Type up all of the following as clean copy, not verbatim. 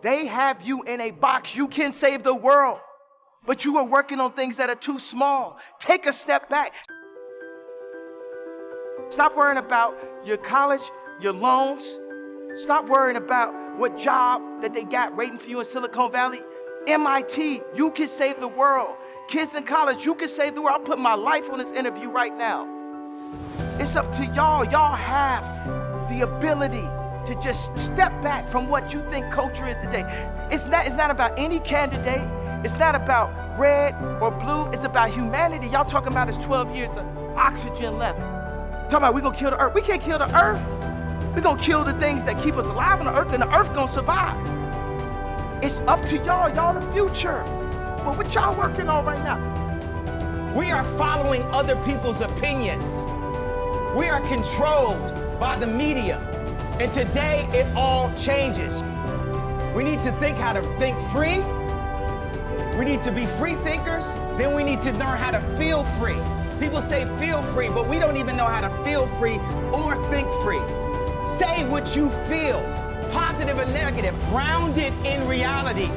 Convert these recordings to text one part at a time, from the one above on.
They have you in a box. You can save the world, but you are working on things that are too small. Take a step back. Stop worrying about your college, your loans. Stop worrying about what job that they got waiting for you in Silicon Valley. MIT, you can save the world. Kids in college, you can save the world. I'm putting my life on this interview right now. It's up to y'all. Y'all have the ability to just step back from what you think culture is today. It's not about any candidate. It's not about red or blue. It's about humanity. Y'all talking about is 12 years of oxygen left. Talking about we gonna kill the earth. We can't kill the earth. We gonna kill the things that keep us alive on the earth, and the earth gonna survive. It's up to y'all. Y'all the future. But what y'all working on right now? We are following other people's opinions. We are controlled by the media. And today, it all changes. We need to think how to think free. We need to be free thinkers. Then we need to learn how to feel free. People say feel free, but we don't even know how to feel free or think free. Say what you feel, positive or negative, grounded in reality.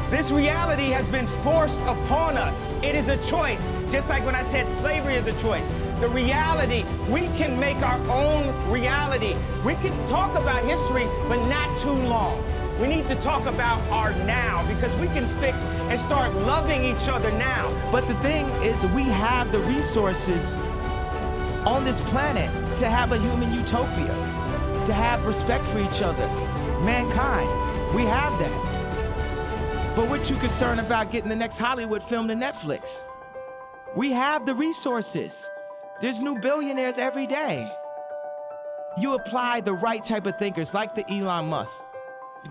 This reality has been forced upon us. It is a choice, just like when I said slavery is a choice. The reality, we can make our own reality. We can talk about history, but not too long. We need to talk about our now, because we can fix and start loving each other now. But the thing is, we have the resources on this planet to have a human utopia, to have respect for each other, mankind. We have that. But we're too concerned about getting the next Hollywood film to Netflix. We have the resources. There's new billionaires every day. You apply the right type of thinkers, like the Elon Musk,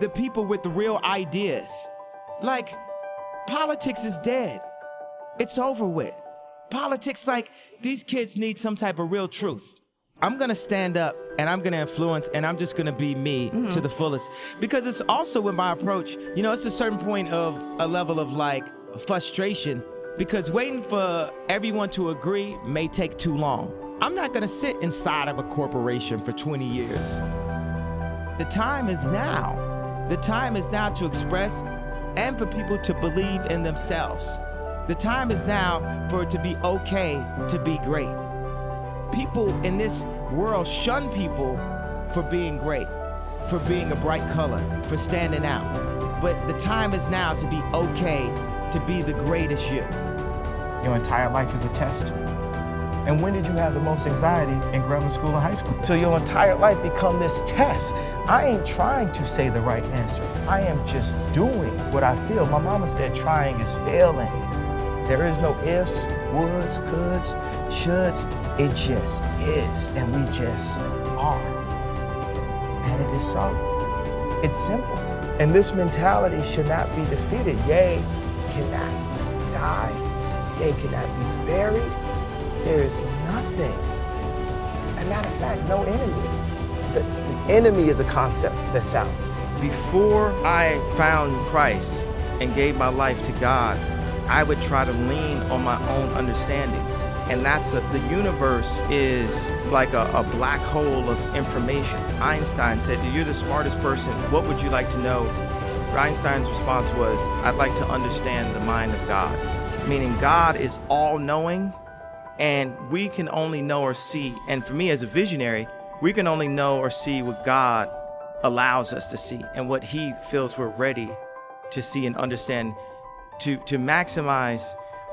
the people with the real ideas. Like, politics is dead. It's over with. Politics, like, these kids need some type of real truth. I'm gonna stand up and I'm gonna influence and I'm just gonna be me to the fullest. Because it's also with my approach, you know, it's a certain point of a level of like frustration, because waiting for everyone to agree may take too long. I'm not gonna sit inside of a corporation for 20 years. The time is now. The time is now to express and for people to believe in themselves. The time is now for it to be okay to be great. People in this world shun people for being great, for being a bright color, for standing out. But the time is now to be okay to be the greatest you. Your entire life is a test. And when did you have the most anxiety in grammar school and high school? So your entire life become this test. I ain't trying to say the right answer. I am just doing what I feel. My mama said trying is failing. There is no ifs, woulds, coulds, shoulds. It just is, and we just are. And it is so. It's simple. And this mentality should not be defeated. Yea, cannot die. Yea, cannot be buried. There is nothing. As a matter of fact, no enemy. The enemy is a concept that's out. Before I found Christ and gave my life to God, I would try to lean on my own understanding. And that's the universe is like a black hole of information. Einstein said, you're the smartest person. What would you like to know? Einstein's response was, I'd like to understand the mind of God. Meaning God is all-knowing, and we can only know or see. And for me as a visionary, we can only know or see what God allows us to see and what he feels we're ready to see and understand, to maximize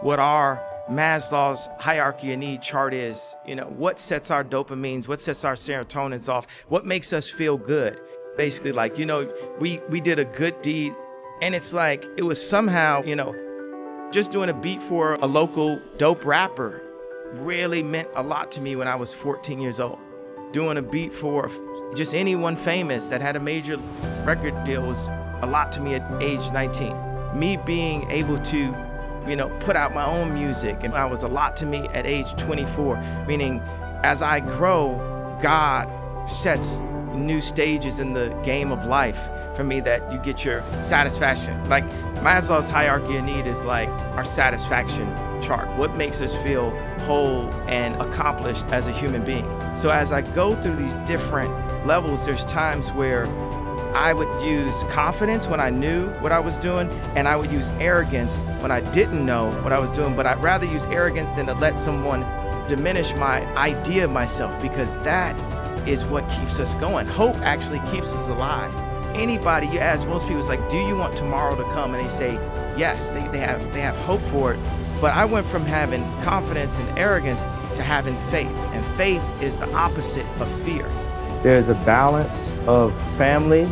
what our Maslow's hierarchy of need chart is. You know, what sets our dopamines, what sets our serotonins off, what makes us feel good. Basically, like, you know, we did a good deed, and it's like it was somehow, you know, just doing a beat for a local dope rapper really meant a lot to me when I was 14 years old. Doing a beat for just anyone famous that had a major record deal was a lot to me at age 19. Me being able to, you know, put out my own music, and that was a lot to me at age 24, meaning as I grow, God sets new stages in the game of life for me that you get your satisfaction. Like Maslow's hierarchy of need is like our satisfaction chart. What makes us feel whole and accomplished as a human being? So as I go through these different levels, there's times where I would use confidence when I knew what I was doing, and I would use arrogance when I didn't know what I was doing. But I'd rather use arrogance than to let someone diminish my idea of myself, because that is what keeps us going. Hope actually keeps us alive. Anybody, you ask most people, it's like, do you want tomorrow to come? And they say, yes, they have hope for it. But I went from having confidence and arrogance to having faith. And faith is the opposite of fear. There's a balance of family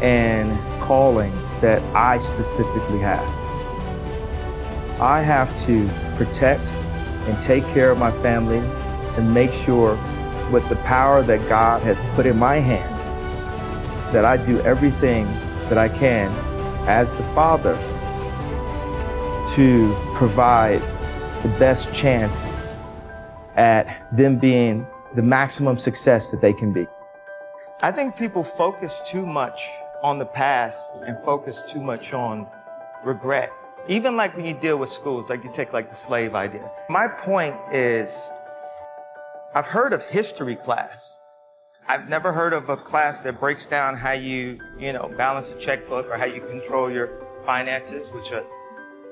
and calling that I specifically have. I have to protect and take care of my family and make sure with the power that God has put in my hand that I do everything that I can as the father to provide the best chance at them being the maximum success that they can be. I think people focus too much on the past and focus too much on regret. Even like when you deal with schools, like you take like the slave idea. My point is, I've heard of history class. I've never heard of a class that breaks down how you balance a checkbook or how you control your finances, which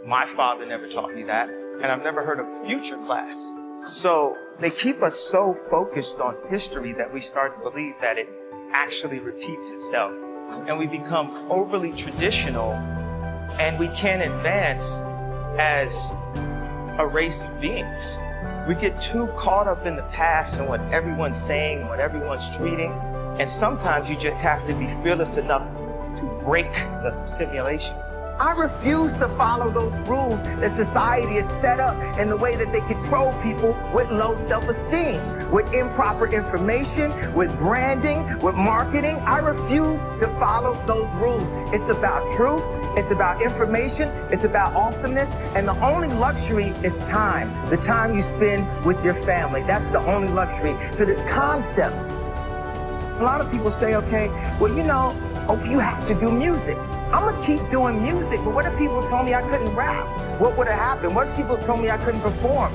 my father never taught me that. And I've never heard of future class. So they keep us so focused on history that we start to believe that it actually repeats itself. And we become overly traditional, and we can't advance as a race of beings. We get too caught up in the past and what everyone's saying, what everyone's treating. And sometimes you just have to be fearless enough to break the simulation. I refuse to follow those rules that society has set up in the way that they control people with low self-esteem, with improper information, with branding, with marketing. I refuse to follow those rules. It's about truth, it's about information, it's about awesomeness, and the only luxury is time, the time you spend with your family. That's the only luxury to this concept. A lot of people say, okay, well, you have to do music. I'm gonna keep doing music, but what if people told me I couldn't rap? What would have happened? What if people told me I couldn't perform?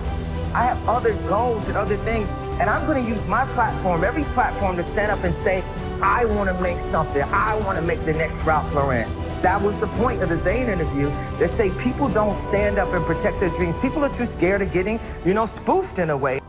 I have other goals and other things, and I'm gonna use my platform, every platform, to stand up and say, I wanna make something. I wanna make the next Ralph Lauren. That was the point of the Zane interview. They say people don't stand up and protect their dreams. People are too scared of getting, spoofed in a way.